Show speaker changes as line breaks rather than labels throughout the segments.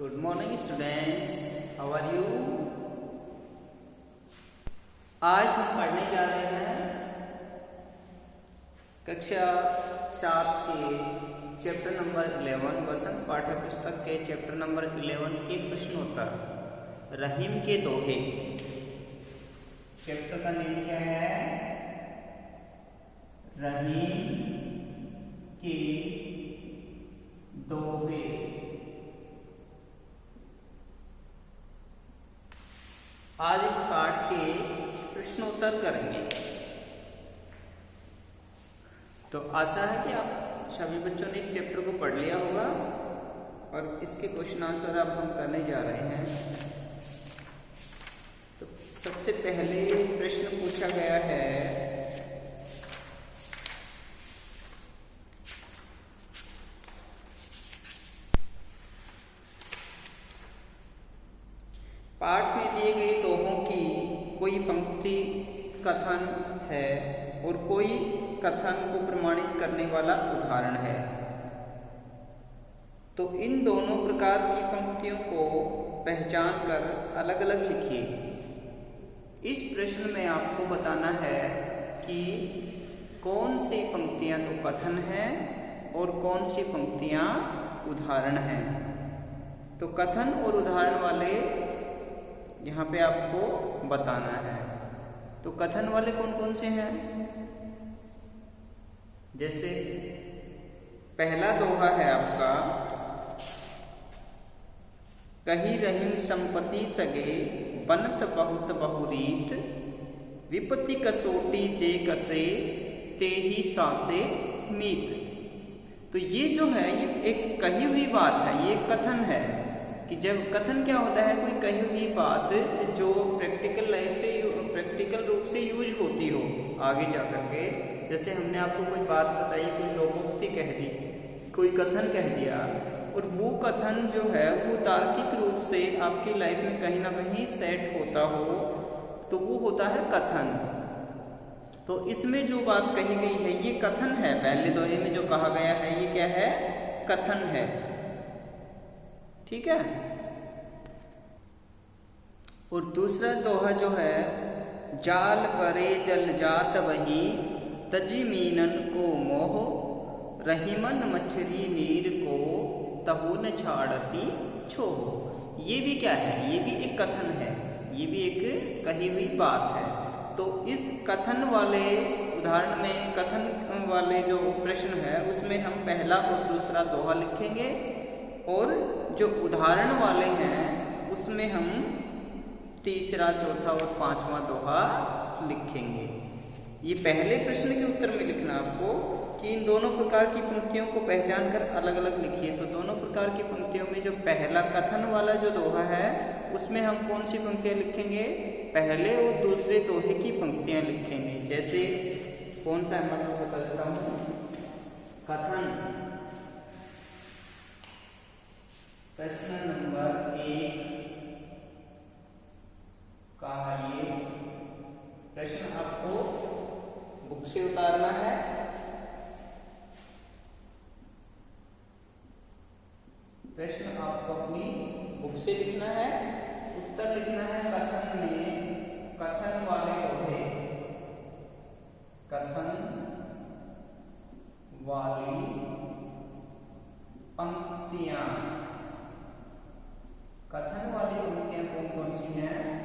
Good morning students, how are you. आज हम पढ़ने जा रहे हैं कक्षा 7 के चैप्टर नंबर 11 वसंत पाठ्य पुस्तक के चैप्टर नंबर 11 के प्रश्नोत्तर रहीम के दोहे। चैप्टर का नेम क्या है? रहीम के दोहे। आज इस पाठ के प्रश्नोत्तर करेंगे। तो आशा है कि आप सभी बच्चों ने इस चैप्टर को पढ़ लिया होगा और इसके क्वेश्चन आंसर अब हम करने जा रहे हैं। तो सबसे पहले प्रश्न पूछा गया है, पाठ में दिए गए दोहों की कोई पंक्ति कथन है और कोई कथन को प्रमाणित करने वाला उदाहरण है। तो इन दोनों प्रकार की पंक्तियों को पहचान कर अलग अलग लिखिए। इस प्रश्न में आपको बताना है कि कौन सी पंक्तियां तो कथन हैं और कौन सी पंक्तियां उदाहरण हैं। तो कथन और उदाहरण वाले यहाँ पे आपको बताना है। तो कथन वाले कौन कौन से हैं? जैसे पहला दोहा है आपका, कही रहीम संपत्ति सगे बनत बहुत बहुरीत, विपत्ति कसोटी जे कसे ते ही साचे मीत। तो ये जो है ये एक कही हुई बात है, ये कथन है कि जब कथन क्या होता है, कोई कही हुई बात जो प्रैक्टिकल लाइफ से प्रैक्टिकल रूप से यूज होती हो आगे जा करके। जैसे हमने आपको कोई बात बताई, कोई लोकोक्ति कह दी, कोई कथन कह दिया और वो कथन जो है वो तार्किक रूप से आपकी लाइफ में कहीं ना कहीं सेट होता हो, तो वो होता है कथन। तो इसमें जो बात कही गई है ये कथन है। पहले दोहे में जो कहा गया है ये क्या है? कथन है। ठीक है। और दूसरा दोहा जो है, जाल परे जल जात वही तजी मीनन को मोह, रहीमन मछरी नीर को तहु न छाड़ती छोह। ये भी क्या है? ये भी एक कथन है, ये भी एक कही हुई बात है। तो इस कथन वाले उदाहरण में, कथन वाले जो प्रश्न है उसमें हम पहला और दूसरा दोहा लिखेंगे और जो उदाहरण वाले हैं उसमें हम तीसरा, चौथा और पांचवा दोहा लिखेंगे। ये पहले प्रश्न के उत्तर में लिखना आपको कि इन दोनों प्रकार की पंक्तियों को पहचान कर अलग अलग लिखिए। तो दोनों प्रकार की पंक्तियों में जो पहला कथन वाला जो दोहा है उसमें हम कौन सी पंक्तियां लिखेंगे? पहले और दूसरे दोहे की पंक्तियां लिखेंगे। जैसे कौन सा है मैं आपको बता देता हूँ। कथन प्रश्न नंबर 1 का ये प्रश्न आपको बुक से उतारना है। प्रश्न आपको अपनी बुक से लिखना है, उत्तर लिखना है कथन में, कथन वाले दोहे, कथन वाली पंक्तियां। कथन वाली पंक्तियां कौन कौन सी हैं?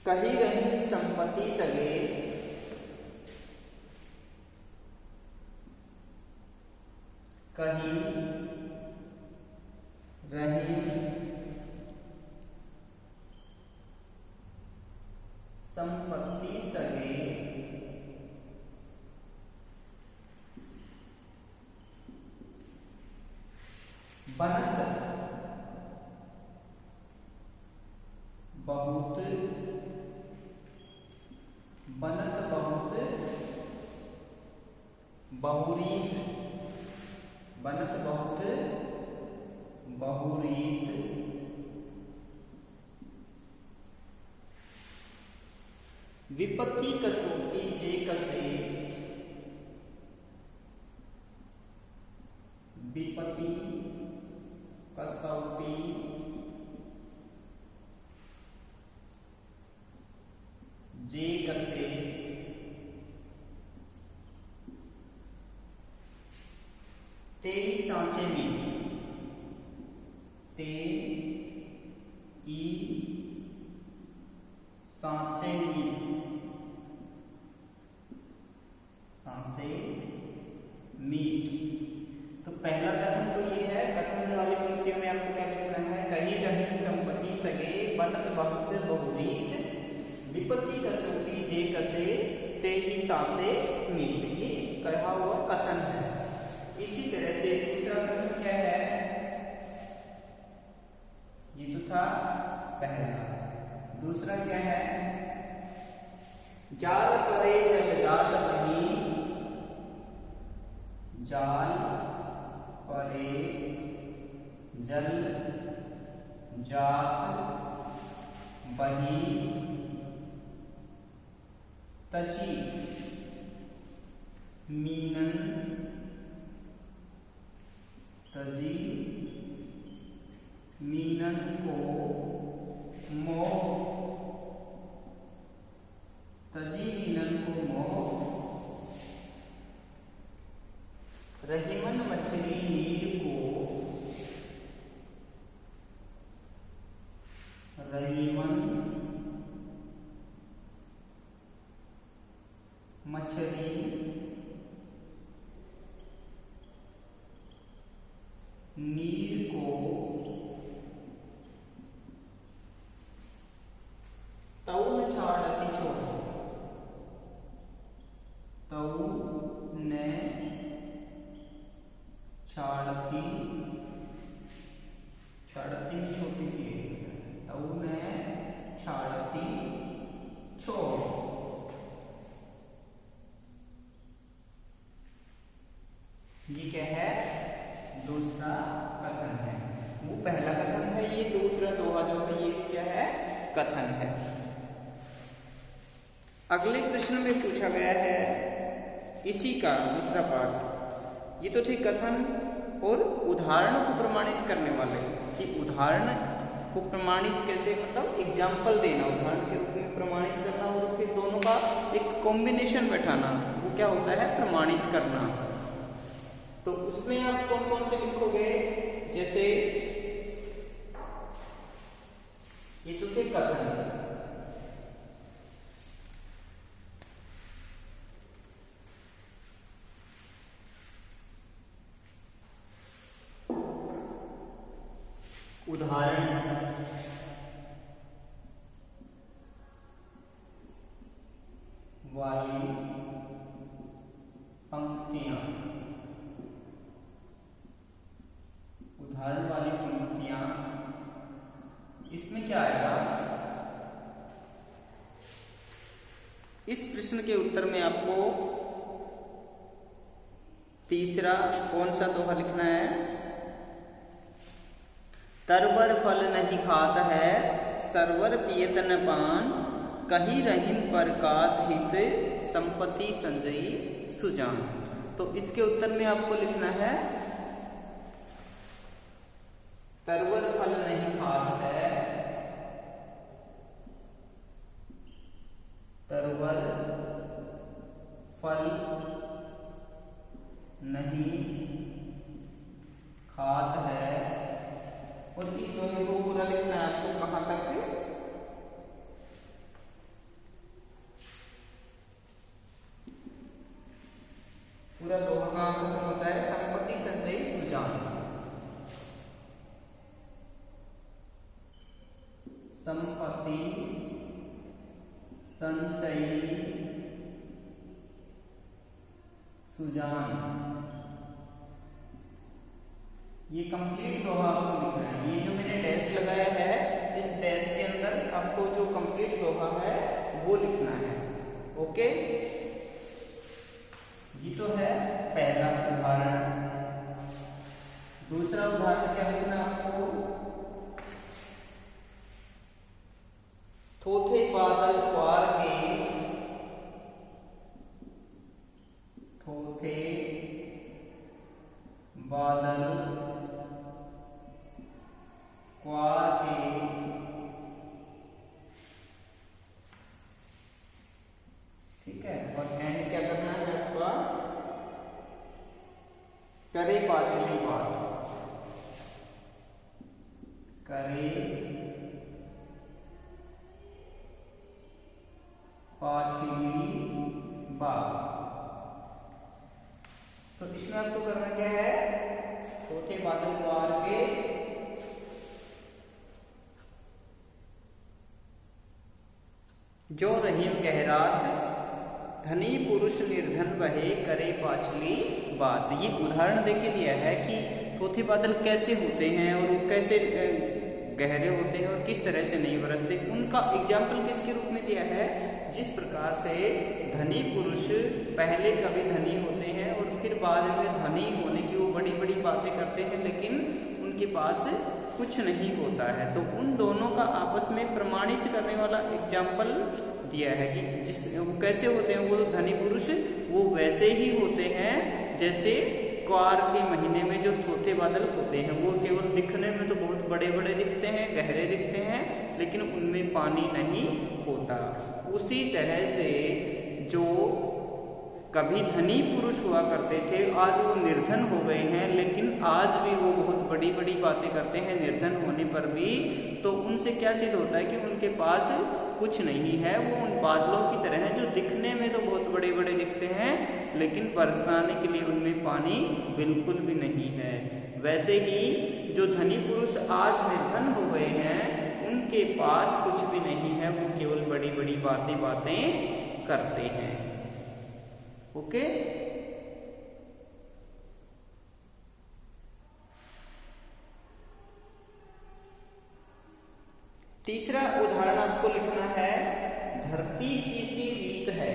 कही रहीम संपत्ति सगे, कही रहीम संपत्ति सगे बनत बहुत बहुरीत, बनत बहुत बहुरीत, विपत्ति कसोटी जे कसे, विपत्ति कसौटी, जे कसे, तेई सांचे मीठ, ते ई सांचे मीठ, सांचे मीठ। तो पहला कथन तो ये है, कथन वाली पंक्तियों में आपको क्या लिखना है, कहीं कहीं संपत्ति सगे बनत बहुत बहुरीत, विपत्ति कसौटी जे कसे ते ही सांचे मीठ। ये कहा हुआ कथन है। इसी तरह से दूसरा कथन क्या है, ये तो था पहला। दूसरा क्या है, जाल परे जल जात बही, जाल परे जल जात बही, तजी मीनन, तजी मीनन को मोह, तजी मीनन को मोह, रहीमन मछली नीर को, रहीमन मछली नीर को, तऊ न छाड़ती छोड़, तऊ ने छाड़ती, छाड़ती छोटी की, तऊ ने छाड़ती छोड़। ये क्या है, दूसरा कथन है। वो पहला कथन है, ये दूसरा दोहा जो है ये क्या है, कथन है। अगले प्रश्न में पूछा गया है इसी का दूसरा पार्ट। ये तो थे कथन और उदाहरण को प्रमाणित करने वाले, कि उदाहरण को प्रमाणित कैसे, मतलब एग्जाम्पल देना, उदाहरण के रूप में प्रमाणित करना, और फिर दोनों का एक कॉम्बिनेशन बैठाना, वो क्या होता है, प्रमाणित करना। तो उसमें आप कौन कौन से लिखोगे, जैसे ये तो थे कथन, उदाहरण, वाली पंक्तियां, उदाहरण वाली पंक्तियां, इसमें क्या आएगा, इस प्रश्न के उत्तर में आपको तीसरा कौन सा दोहा लिखना है, तरवर फल नहीं खात है, सरवर पियत न पान, कही रहीम पर काज हित, संपत्ति संजयी सुजान। तो इसके उत्तर में आपको लिखना है, तरवर फल नहीं खात है, तरवर फल नहीं खात है, और इस दोहे को पूरा लिखना है आपको, कहां तक, पूरा दोहा कहां खत्म होता है, संपत्ति संचयी सुजान, संपत्ति संचयी सुजान। ये कंप्लीट दोहा आपको लिखना है। ये जो मैंने डैश लगाया है, इस डैश के अंदर आपको जो कंप्लीट दोहा है वो लिखना है। ओके, ये तो है पहला उदाहरण। दूसरा उदाहरण क्या लिखना है आपको, थोथे बादल क्वार के, थोथे बादल क्वार के ठीक है, और एंड क्या करना है आपका, करे पांचवी बात, करे पांचवी बात। तो इसमें आपको करना क्या है, चौथे बादल क्वार के जो रहीम गहरात धनी पुरुष निर्धन वहे करे पांचली बात। ये उदाहरण देके दिया है कि चौथे बादल कैसे होते हैं और वो कैसे गहरे होते हैं और किस तरह से नहीं बरसते। उनका एग्जाम्पल किसके रूप में दिया है, जिस प्रकार से धनी पुरुष पहले कभी धनी होते हैं और फिर बाद में धनी होने की वो बड़ी बड़ी बातें करते हैं, लेकिन उनके पास कुछ नहीं होता है। तो उन दोनों का आपस में प्रमाणित करने वाला एग्जाम्पल दिया है कि जिस वो कैसे होते हैं, वो धनी पुरुष वो वैसे ही होते हैं जैसे क्वार के महीने में जो चौथे बादल होते हैं। वो केवल दिखने में तो बहुत बड़े बड़े दिखते हैं, गहरे दिखते हैं, लेकिन उनमें पानी नहीं होता। उसी तरह से जो कभी धनी पुरुष हुआ करते थे, आज वो निर्धन हो गए हैं, लेकिन आज भी वो बहुत बड़ी बड़ी बातें करते हैं निर्धन होने पर भी। तो उनसे क्या सिद्ध होता है कि उनके पास कुछ नहीं है। वो उन बादलों की तरह हैं जो दिखने में तो बहुत बड़े बड़े दिखते हैं, लेकिन बरसाने के लिए उनमें पानी बिल्कुल भी नहीं है। वैसे ही जो धनी पुरुष आज निर्धन हो गए हैं, उनके पास कुछ भी नहीं है, वो केवल बड़ी बड़ी बातें करते हैं। ओके, तीसरा उदाहरण आपको लिखना है, धरती की सी रीत है।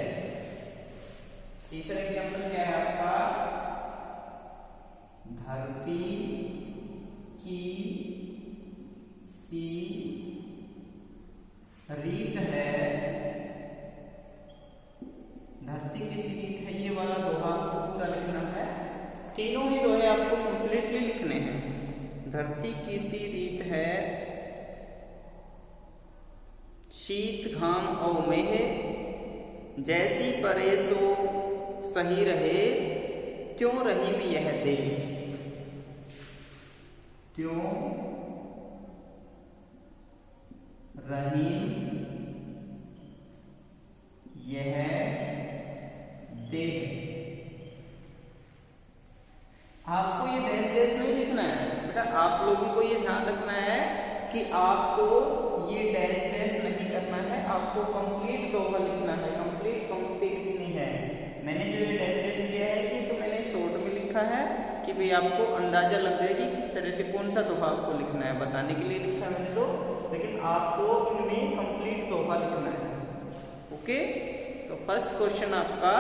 तीसरा एग्जाम्पल क्या है आपका, धरती की सी रीत है। धरती की सी रीत है, ये वाला दोहा आपको पूरा लिखना है। तीनों ही दोहे आपको कंप्लीटली लिखने हैं। धरती की सी रीत है, शीत घाम और मेह, जैसी परे सो सही रहे, त्यों रहीम यह दे। त्यों रहीम यह दे। आपको ये देश देश नहीं लिखना है बेटा, आप लोगों को ये ध्यान रखना है कि आपको ये डैश डैश नहीं करना है, आपको कंप्लीट दोहा लिखना है, कंप्लीट पंक्ति लिखनी है। मैंने जो ये डैश डैश किया है कि तो मैंने शॉर्ट में लिखा है कि भाई आपको अंदाजा लग जाए कि किस तरह से कौन सा दोहा आपको लिखना है, बताने के लिए लिखा है मैंने तो, लेकिन आपको इनमें कंप्लीट दोहा लिखना है। ओके, तो फर्स्ट क्वेश्चन आपका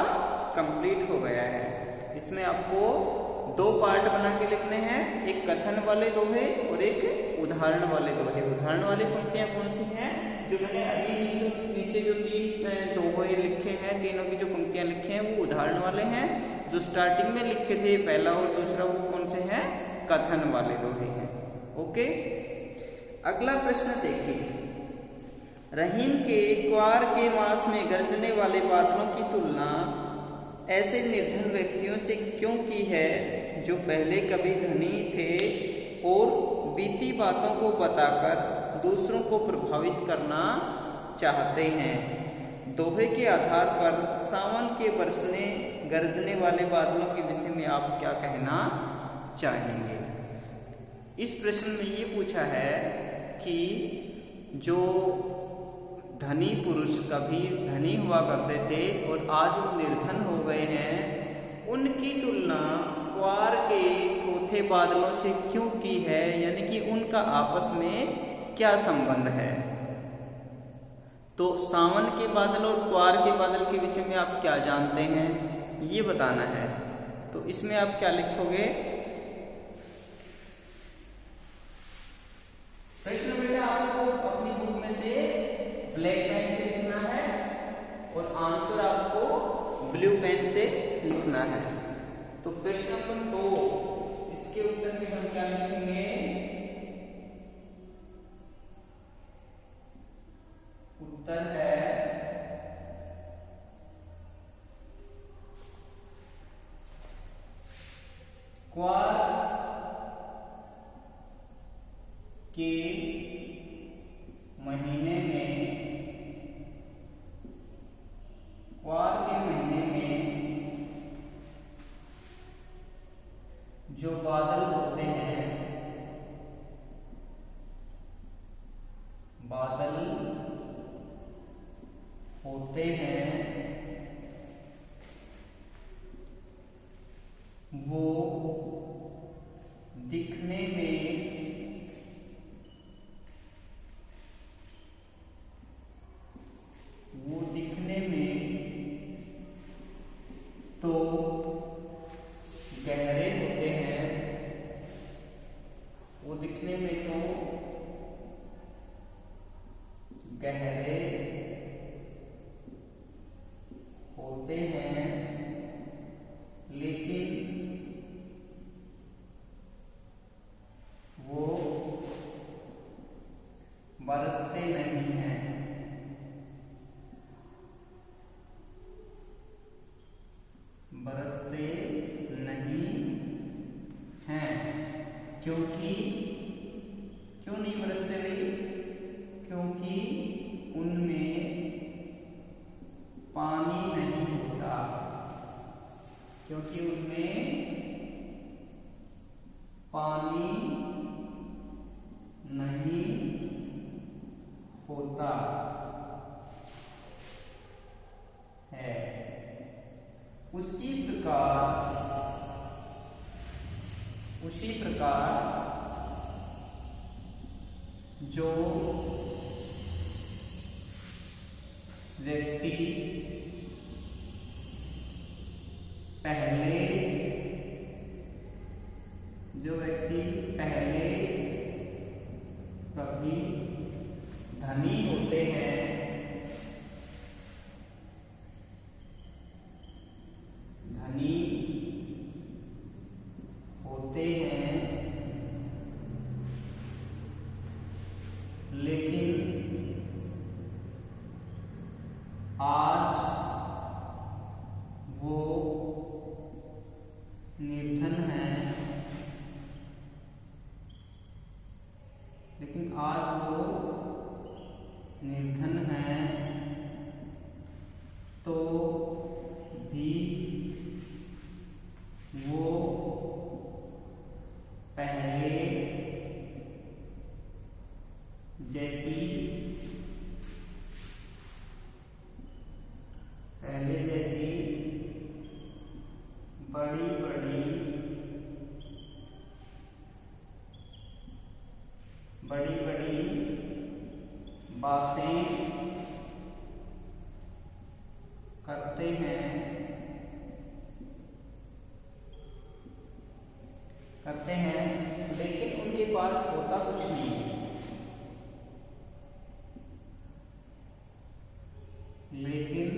कंप्लीट हो गया है। इसमें आपको दो पार्ट बना के लिखने हैं, एक कथन वाले दोहे और एक उदाहरण वाले दोहे। उदाहरण वाली पंक्तियां कौन सी हैं, जो मैंने अभी नीचे जो तीन दोहे लिखे हैं, तीनों की जो पंक्तियां लिखे हैं वो उदाहरण वाले हैं। जो स्टार्टिंग में लिखे थे पहला और दूसरा, वो कौन से हैं, कथन वाले दोहे हैं। ओके, अगला प्रश्न देखिए, रहीम के क्वार के मास में गरजने वाले बादलों की तुलना ऐसे निर्धन व्यक्तियों से क्यों की है जो पहले कभी धनी थे और बीती बातों को बताकर दूसरों को प्रभावित करना चाहते हैं। दोहे के आधार पर सावन के बरसने गरजने वाले बादलों के विषय में आप क्या कहना चाहेंगे। इस प्रश्न में ये पूछा है कि जो धनी पुरुष कभी धनी हुआ करते थे और आज वो निर्धन हो गए हैं, उनकी तुलना क्वार के चौथे बादलों से क्यों की है, यानी कि उनका आपस में क्या संबंध है। तो सावन के बादल और क्वार के बादल के विषय में आप क्या जानते हैं, ये बताना है। तो इसमें आप क्या लिखोगे, प्रश्न बेटा आपको अपनी बुक में से ब्लैक पेन से लिखना है और आंसर आपको ब्लू पेन से लिखना है। तो प्रश्न नंबर 2, इसके उत्तर में हम क्या लिखेंगे, क्वार के महीने में, क्वार के महीने में जो बादल होते हैं, बादल होते हैं वो दिखने में तो गहरे होते हैं, वो दिखने में तो गहरे होते हैं, लेकिन वो बरसते नहीं हैं। बरसते नहीं हैं क्योंकि, क्यों नहीं बरसते भाई? क्योंकि उनमें पानी नहीं होता, क्योंकि उनमें पानी नहीं होता है। उसी प्रकार जो व्यक्ति पहले कभी धनी होते हैं, लेकिन आज वो निर्धन हैं, तो भी वो पहले जैसी बड़ी बड़ी बातें करते हैं, लेकिन उनके पास होता कुछ नहीं है। लेकिन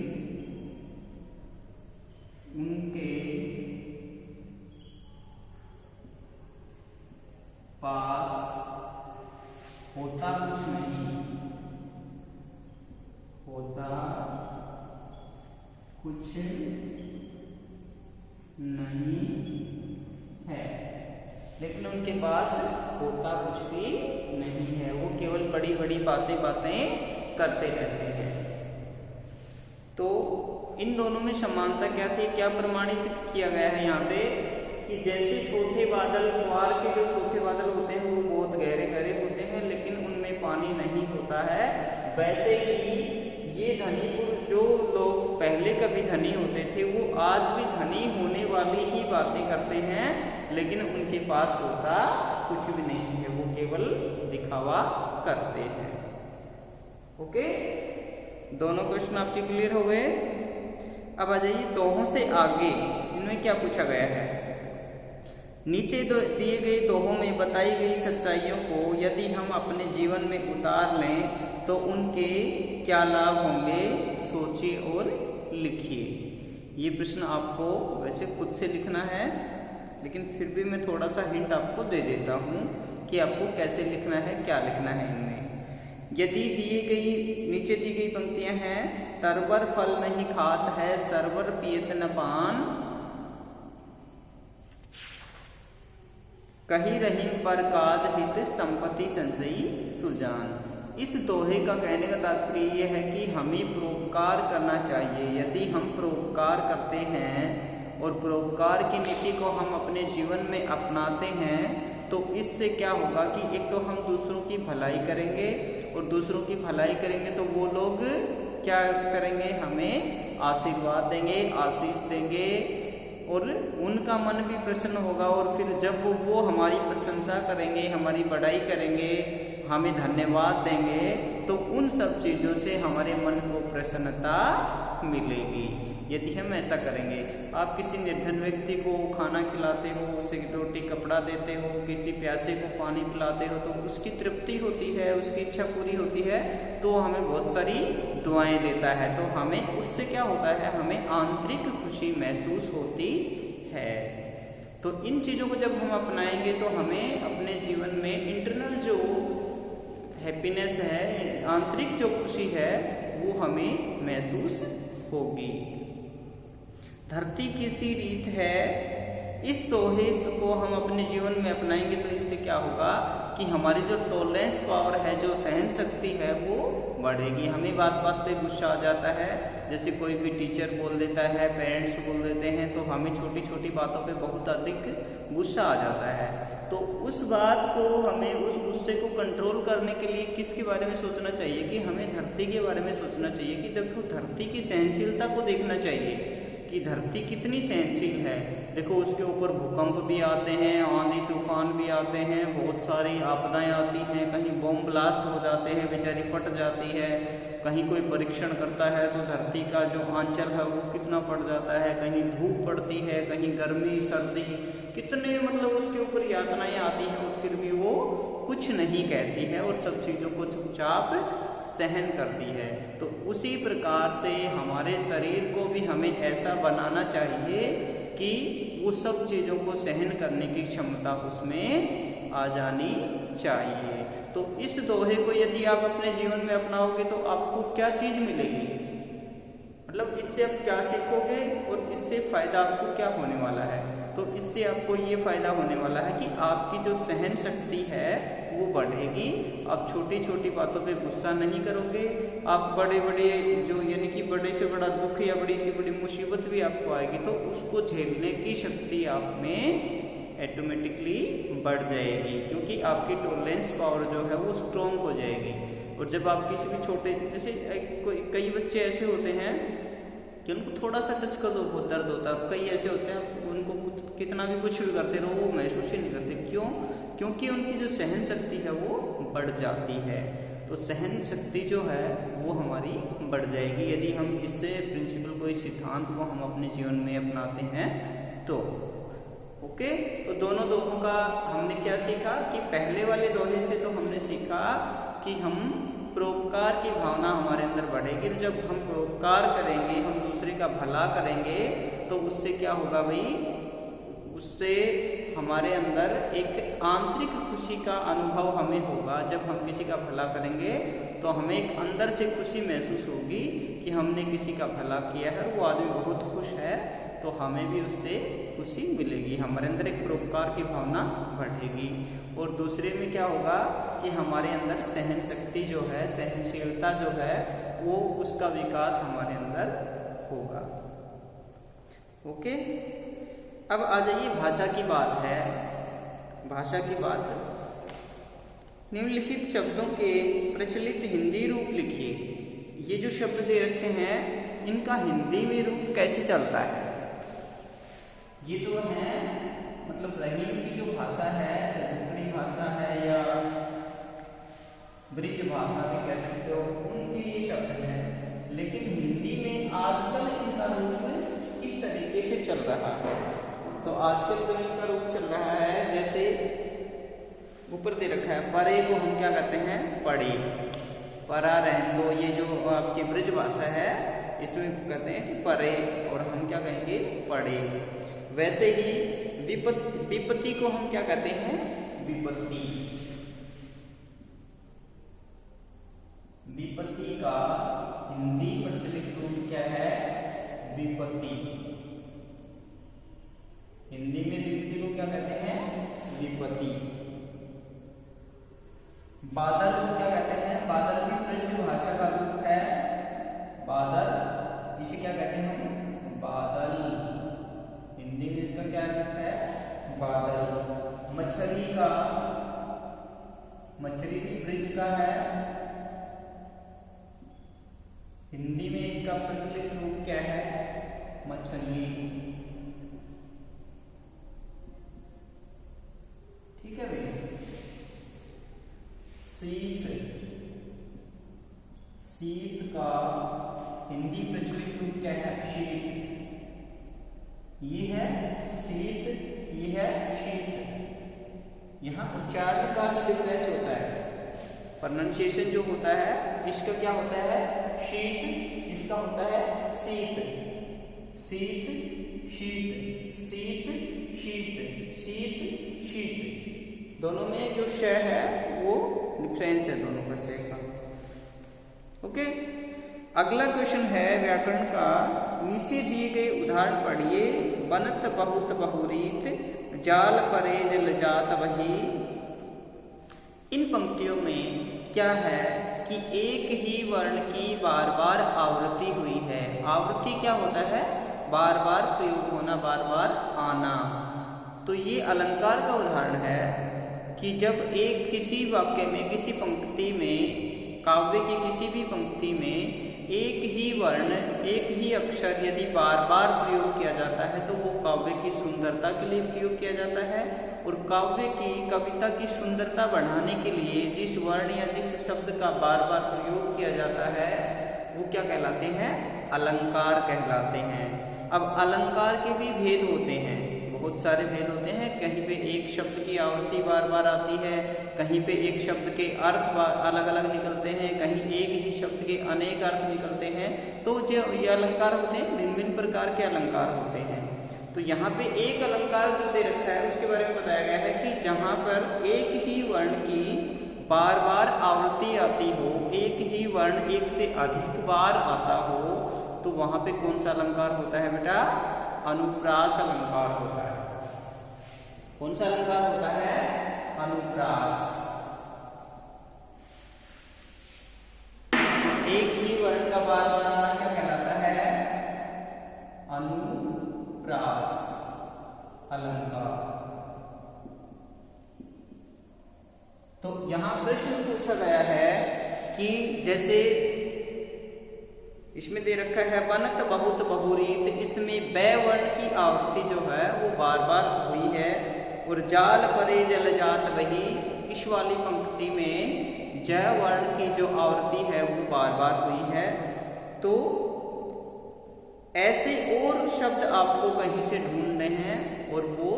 उनके पास होता कुछ नहीं है, लेकिन उनके पास होता कुछ भी नहीं है। वो केवल बड़ी बड़ी बातें करते रहते हैं। तो इन दोनों में समानता क्या थी, क्या प्रमाणित किया गया है यहाँ पे कि जैसे थोथे बादल, क्वार के जो थोथे बादल होते हैं वो बहुत गहरे गहरे होते हैं, लेकिन उनमें पानी नहीं होता है, वैसे ही ये धनी पुरुष जो लोग पहले कभी धनी होते थे वो आज भी धनी होने वाली ही बातें करते हैं, लेकिन उनके पास होता कुछ भी नहीं है, वो केवल दिखावा करते हैं। ओके, दोनों क्वेश्चन आपके क्लियर हो गए। अब आ जाइए दोहों से आगे, इनमें क्या पूछा गया है। नीचे दिए गए दोहों में बताई गई सच्चाइयों को यदि हम अपने जीवन में उतार लें तो उनके क्या लाभ होंगे, सोचिए और लिखिए। ये प्रश्न आपको वैसे खुद से लिखना है, लेकिन फिर भी मैं थोड़ा सा हिंट आपको दे देता हूँ कि आपको कैसे लिखना है, क्या लिखना है इनमें। यदि नीचे दी गई पंक्तियां हैं, तरवर फल नहीं खात है, सरवर पियत न पान, कही रहीम पर काज हित संपत्ति संचयी सुजान। इस दोहे का कहने का तात्पर्य यह है कि हमें परोपकार करना चाहिए। यदि हम परोपकार करते हैं और परोपकार की नीति को हम अपने जीवन में अपनाते हैं तो इससे क्या होगा कि एक तो हम दूसरों की भलाई करेंगे, और दूसरों की भलाई करेंगे तो वो लोग क्या करेंगे, हमें आशीर्वाद देंगे, आशीष देंगे, और उनका मन भी प्रसन्न होगा। और फिर जब वो हमारी प्रशंसा करेंगे, हमारी बड़ाई करेंगे, हमें धन्यवाद देंगे, तो उन सब चीज़ों से हमारे मन को प्रसन्नता मिलेगी यदि हम ऐसा करेंगे। आप किसी निर्धन व्यक्ति को खाना खिलाते हो, उसे रोटी कपड़ा देते हो, किसी प्यासे को पानी पिलाते हो, तो उसकी तृप्ति होती है, उसकी इच्छा पूरी होती है, तो हमें बहुत सारी दुआएं देता है। तो हमें उससे क्या होता है, हमें आंतरिक खुशी महसूस होती है। तो इन चीज़ों को जब हम अपनाएंगे तो हमें अपने जीवन में इंटरनल जो हैप्पीनेस है, आंतरिक जो खुशी है, वो हमें महसूस होगी। धरती की सी रीत है, इस दोहे को हम अपने जीवन में अपनाएंगे तो इससे क्या होगा कि हमारी जो टॉलरेंस पावर है, जो सहन शक्ति है, वो बढ़ेगी। हमें बात बात पे गुस्सा आ जाता है, जैसे कोई भी टीचर बोल देता है, पेरेंट्स बोल देते हैं, तो हमें छोटी छोटी बातों पे बहुत अधिक गुस्सा आ जाता है। तो उस बात को, हमें उस गुस्से को कंट्रोल करने के लिए किसके बारे में सोचना चाहिए कि हमें धरती के बारे में सोचना चाहिए कि देखो धरती की सहनशीलता को देखना चाहिए कि धरती कितनी सहनशील है। देखो उसके ऊपर भूकंप भी आते हैं, आंधी तूफान भी आते हैं, बहुत सारी आपदाएं आती हैं, कहीं बॉम्ब ब्लास्ट हो जाते हैं, बेचारी फट जाती है, कहीं कोई परीक्षण करता है तो धरती का जो आंचल है वो कितना फट जाता है, कहीं धूप पड़ती है, कहीं गर्मी सर्दी, कितने मतलब उसके ऊपर यातनाएं आती हैं, और फिर भी वो कुछ नहीं कहती है और सब चीज़ों को चुपचाप सहन करती है। तो उसी प्रकार से हमारे शरीर को भी हमें ऐसा बनाना चाहिए कि वो सब चीज़ों को सहन करने की क्षमता उसमें आ जानी चाहिए। तो इस दोहे को यदि आप अपने जीवन में अपनाओगे तो आपको क्या चीज़ मिलेगी, मतलब इससे आप क्या सीखोगे और इससे फायदा आपको क्या होने वाला है। तो इससे आपको ये फायदा होने वाला है कि आपकी जो सहन शक्ति है वो बढ़ेगी। आप छोटी छोटी बातों पे गुस्सा नहीं करोगे। आप बड़े बड़े जो यानी कि बड़े से बड़ा दुख या बड़ी से बड़ी मुसीबत भी आपको आएगी तो उसको झेलने की शक्ति आप में ऑटोमेटिकली बढ़ जाएगी, क्योंकि आपकी टॉलरेंस पावर जो है वो स्ट्रॉन्ग हो जाएगी। और जब आप किसी भी छोटे, जैसे कई बच्चे ऐसे होते हैं कि उनको थोड़ा सा टच कर दो बहुत दर्द होता है, कई ऐसे होते हैं उनको कितना भी कुछ भी करते रहो वो महसूस ही नहीं करते। क्यों? क्योंकि उनकी जो सहन शक्ति है वो बढ़ जाती है। तो सहन शक्ति जो है वो हमारी बढ़ जाएगी यदि हम इससे प्रिंसिपल को, इस सिद्धांत को हम अपने जीवन में अपनाते हैं तो। ओके, तो दोनों दोहों का हमने क्या सीखा कि पहले वाले दोहे से तो हमने सीखा कि हम परोपकार की भावना हमारे अंदर बढ़ेगी। जब हम परोपकार करेंगे, हम दूसरे का भला करेंगे तो उससे क्या होगा भाई, उससे हमारे अंदर एक आंतरिक खुशी का अनुभव हमें होगा। जब हम किसी का भला करेंगे तो हमें एक अंदर से खुशी महसूस होगी कि हमने किसी का भला किया है, वो आदमी बहुत खुश है, तो हमें भी उससे खुशी मिलेगी। हमारे अंदर एक परोपकार की भावना बढ़ेगी। और दूसरे में क्या होगा कि हमारे अंदर सहन शक्ति जो है, सहनशीलता जो है, वो उसका विकास हमारे अंदर होगा। ओके, अब आ जाइए भाषा की बात है। भाषा की बात, निम्नलिखित शब्दों के प्रचलित हिंदी रूप लिखिए। ये जो शब्द दे रखे हैं इनका हिंदी में रूप कैसे चलता है। ये तो है मतलब रहीम की जो भाषा है, सतपुड़ी भाषा है या ब्रिज भाषा भी कह सकते हो, उनके ये शब्द हैं। लेकिन हिंदी में आजकल इनका रूप इस तरीके से चल रहा है। तो आजकल जो इनका रूप चल रहा है, जैसे ऊपर दे रखा है परे को हम क्या कहते हैं, पड़ी, परा रहन दो। ये जो आपकी ब्रिज भाषा है इसमें कहते हैं कि परे, और हम क्या कहेंगे, पड़े। वैसे ही विपत्ति को हम क्या कहते हैं, विपत्ति। विपत्ति का हिंदी प्रचलित रूप क्या है, विपत्ति। हिंदी में विपत्ति को क्या कहते हैं, श्रीपति। बादल को क्या कहते हैं? बादल भी ब्रज भाषा का रूप है। बादल, इसे क्या कहते हैं? बादल। हिंदी में इसका क्या रूप है? बादल। मछली का, मछली भी ब्रज का है। हिंदी में इसका प्रचलित रूप क्या है? मछली। ठीक है भाई। शीत, शीत का हिंदी प्रचलित रूप क्या है? शीत। ये है शीत, ये है शीत। यहाँ उच्चारण का डिफरेंस होता है, प्रोनाउंसिएशन जो होता है इसका क्या होता है? शीत, इसका होता है शीत। शीत, शीत, शीत, शीत, शीत, शीत। दोनों में जो श है वो डिफरेंस है दोनों का श का। ओके, अगला क्वेश्चन है व्याकरण का। नीचे दिए गए उदाहरण पढ़िए। बनत बहुत बहुरीत, जाल परे जल जात वही। इन पंक्तियों में क्या है कि एक ही वर्ण की बार बार आवृत्ति हुई है। आवृत्ति क्या होता है? बार बार प्रयोग होना, बार बार आना। तो ये अलंकार का उदाहरण है कि जब एक किसी वाक्य में, किसी पंक्ति में, काव्य की किसी भी पंक्ति में एक ही वर्ण, एक ही अक्षर यदि बार बार प्रयोग किया जाता है तो वो काव्य की सुंदरता के लिए प्रयोग किया जाता है। और काव्य की, कविता की सुंदरता बढ़ाने के लिए जिस वर्ण या जिस शब्द का बार बार प्रयोग किया जाता है वो क्या कहलाते हैं? अलंकार कहलाते हैं। अब अलंकार के भी भेद होते हैं, बहुत सारे भेद होते हैं। कहीं पे एक शब्द की आवृत्ति बार बार आती है, कहीं पे एक शब्द के अर्थ अलग अलग निकलते हैं, कहीं एक ही शब्द के अनेक अर्थ निकलते हैं। तो जो ये अलंकार होते हैं, भिन्न भिन्न प्रकार के अलंकार होते हैं। तो यहाँ पे एक अलंकार जो दे रखा है उसके बारे में बताया गया है कि जहाँ पर एक ही वर्ण की बार बार आवृत्ति आती हो, एक ही वर्ण एक से अधिक बार आता हो, तो वहां पे कौन सा अलंकार होता है बेटा? अनुप्रास अलंकार होता है। कौन सा अलंकार होता है? अनुप्रास। एक ही वर्ण का बार बार आना क्या कहलाता है? अनुप्रास अलंकार। तो यहां प्रश्न पूछा गया है कि जैसे इसमें दे रखा है बनत बहुत बहुरीत, इसमें बै वर्ण की आवृत्ति जो है वो बार बार हुई है। और जाल परे जल जात वही, इस वाली पंक्ति में ज वर्ण की जो आवृत्ति है वो बार बार हुई है। तो ऐसे और शब्द आपको कहीं से ढूंढने हैं और वो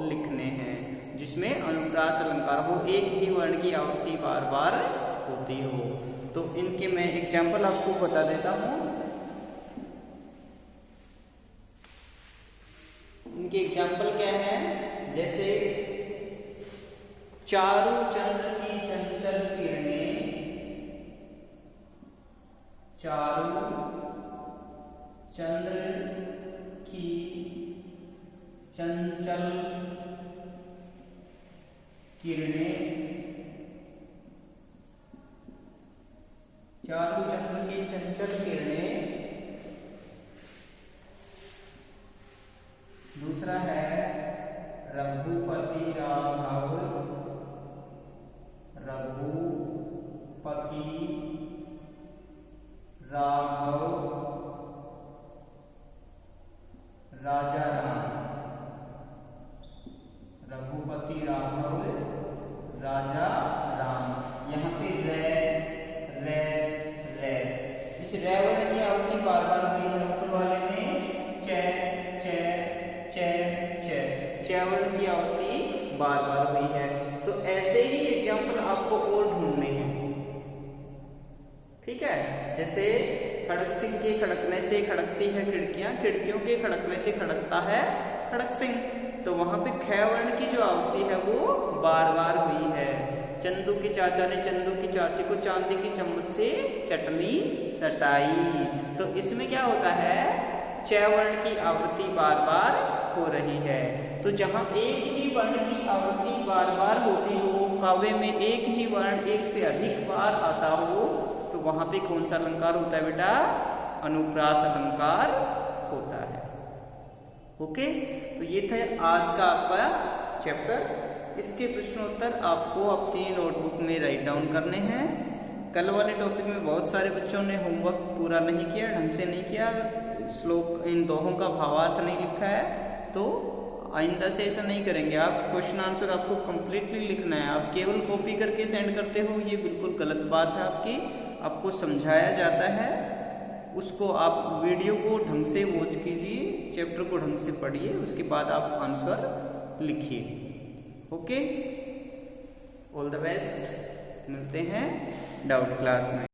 लिखने हैं जिसमें अनुप्रास अलंकार हो, एक ही वर्ण की आवृत्ति बार बार होती हो। तो इनके मैं एग्जाम्पल आपको बता देता हूं। इनके एग्जाम्पल क्या है? जैसे चारु चंद्र की चंचल किरणें, चारु चंद्र की चंचल किरणें, चारु चंद्र की चंचल किरणें। दूसरा है रघुपति राघव, रघुपति राघव राजा राम, रघुपति राघव राजा राम। यहाँ पे रे रे रे, इस रे वर्ण की आवृत्ति बार बार हुई है। ऊपर वाले में चे चे चे चे, चे वर्ण की आवृत्ति बार बार हुई है। तो ऐसे ही एग्जाम्पल आपको और ढूंढने हैं। ठीक है, जैसे खड़क सिंह के खड़कने से खड़कती है खिड़कियां, खिड़कियों के खड़कने से खड़कता है खड़क सिंह। तो वहां पे ख वर्ण की जो आवृत्ति है वो बार बार हुई है। चंदू के चाचा ने चंदू की चाची को चांदी की चम्मच से चटनी चटाई। तो इसमें क्या होता है? च वर्ण की आवृत्ति बार बार हो रही है। तो जहां एक ही वर्ण की आवृत्ति बार बार होती हो, काव्य में एक ही वर्ण एक से अधिक बार आता हो, तो वहां पे कौन सा अलंकार होता है बेटा? अनुप्रास अलंकार होता है। ओके, तो ये था आज का आपका चैप्टर। इसके प्रश्नोत्तर आपको अपनी नोटबुक में राइट डाउन करने हैं। कल वाले टॉपिक में बहुत सारे बच्चों ने होमवर्क पूरा नहीं किया, ढंग से नहीं किया, श्लोक इन दोहों का भावार्थ नहीं लिखा है, तो आइंदा से ऐसा नहीं करेंगे। आप क्वेश्चन आंसर आपको कंप्लीटली लिखना है। आप केवल कॉपी करके सेंड करते हो, ये बिल्कुल गलत बात है आपकी। आपको समझाया जाता है, उसको आप वीडियो को ढंग से वॉच कीजिए, चैप्टर को ढंग से पढ़िए, उसके बाद आप आंसर लिखिए। Okay, all the best. मिलते हैं डाउट क्लास में।